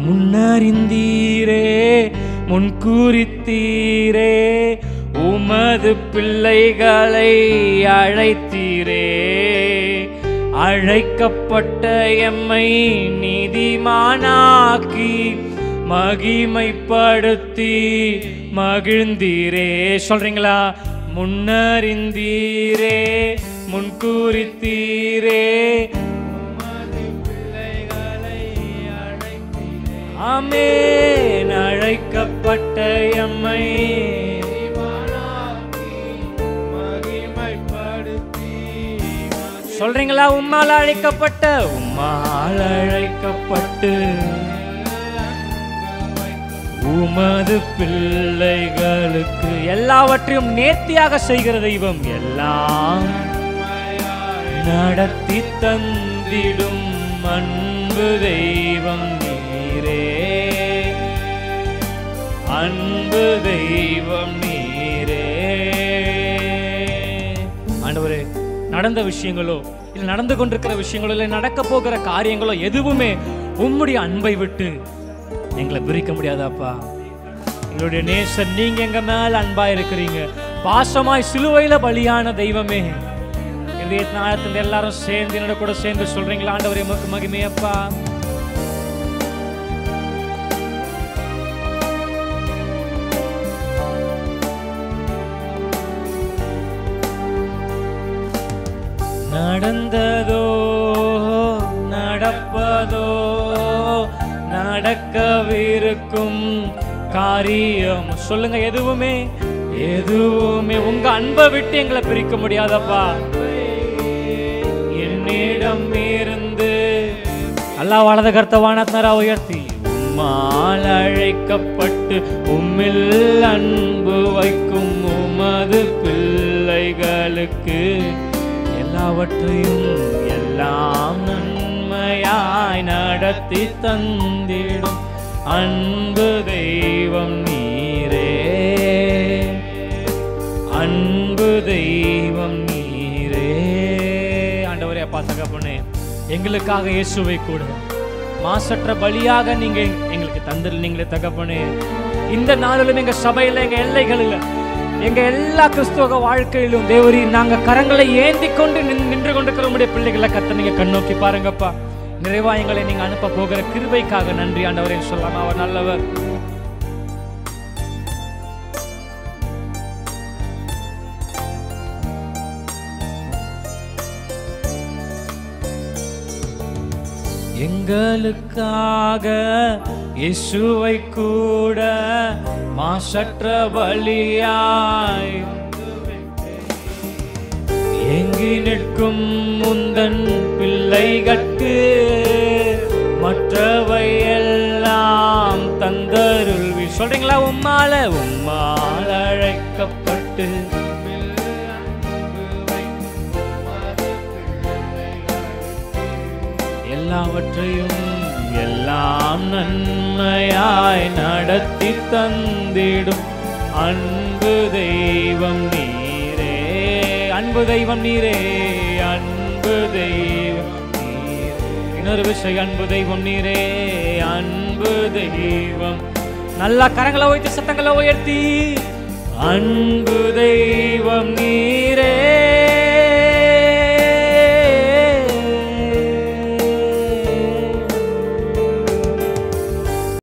முன்னறிந்தீரே முன்கூறித்தீரே உமது பிள்ளைகளை அழைத்தீரே. அழைக்கப்பட்ட எம்மை நீதிமானாக்கி மகிமைப்படுத்தி மகிழ்ந்தீரே. சொல்றீங்களா? முன்னறிந்தீரே முன்கூறித்தீரே உமது பிள்ளைகளை அழைத்தீரே. ஆமென். அழைக்கப்பட்ட எம்மை சொல்றீங்களா? உம்மால் அழைக்கப்பட்ட உம்மால் அழைக்கப்பட்டு உமது பிள்ளைகளுக்கு எல்லாவற்றையும் நேர்த்தியாக செய்கிற தெய்வம் எல்லாம் நடத்தி தந்திடும் அன்பு தெய்வம் நீரே. அன்பு தெய்வம் நீரே. ஆண்டவரே, நடந்த விஷயங்களோ இல்லை நடந்து கொண்டிருக்கிற விஷயங்களோ இல்லை நடக்க போகிற காரியங்களோ எதுவுமே உம்முடைய அன்பை விட்டு எங்களை பிரிக்க முடியாதாப்பா. எங்களுடைய நேசர் நீங்க எங்க மேல அன்பா இருக்கிறீங்க. பாசமாய் சிலுவையில பலியான தெய்வமே, இதய நாளத்தில் எல்லாரும் சேர்ந்து என்னோட கூட சேர்ந்து சொல்றீங்களா? ஆண்டவரே உமக்கு மகிமையப்பா. நடந்ததோ நடப்பதோ நடக்கவிருக்கும் காரியம் சொல்லுங்க, எதுவுமே எதுவுமே உங்க அன்பை விட்டு எங்களை பிரிக்க முடியாதப்பா. என்னிடம் இருந்து அல்லாஹ் வலது கரத்தை வானத்தினரா உயர்த்தி உம்மால் அழைக்கப்பட்டு உம்மில் அன்பு வைக்கும் உமது பிள்ளைகளுக்கு எல்லாவற்றையும் எல்லாம் நன்மையாய் நடத்தி தந்திடும் அன்பு தெய்வம் நீரே. அன்பு தெய்வம் நீரே. ஆண்டவரே, அப்பா தகப்பனே, எங்களுக்காக இயேசுவை கூட மாசற்ற பலியாக நீங்க எங்களுக்கு தந்துருந்தீங்களே தகப்பனே. இந்த நாளிலும் எங்க சபையில எங்க எல்லைகளில் எங்க எல்லா கிறிஸ்துவ வாழ்க்கையிலும் தேவரி நாங்க கரங்களை ஏந்தி கொண்டு நின்று கொண்டிருக்கிற உடைய பிள்ளைகளை கத்த நீங்க கண்ணோக்கி பாருங்கப்பா. நிறைவா எங்களை நீங்க அனுப்ப போகிற கிருபைக்காக நன்றி ஆண்டவரே சொல்லாம. அவர் நல்லவர். எங்களுக்காக இயேசுவை கூட மாசற்ற பலியாய் எங்கி நிற்கும் முந்தன் பிள்ளைகட்கு மற்றவை எல்லாம் தந்தருள்வி. சொல்றீங்களா? உம்மால அழைக்கப்பட்டு எல்லாவற்றையும் எல்லாம் நன்மையாய் நடத்தி தந்திடும் அன்பு தெய்வம் நீரே. அன்பு தெய்வம் நீரே. அன்பு தெய்வம் நீரே. இன்னொரு விஷயம், அன்பு தெய்வம் நீரே. அன்பு தெய்வம். நல்லா கரங்களை உயர்த்தி சத்தங்களை உயர்த்தி அன்பு தெய்வம் நீரே.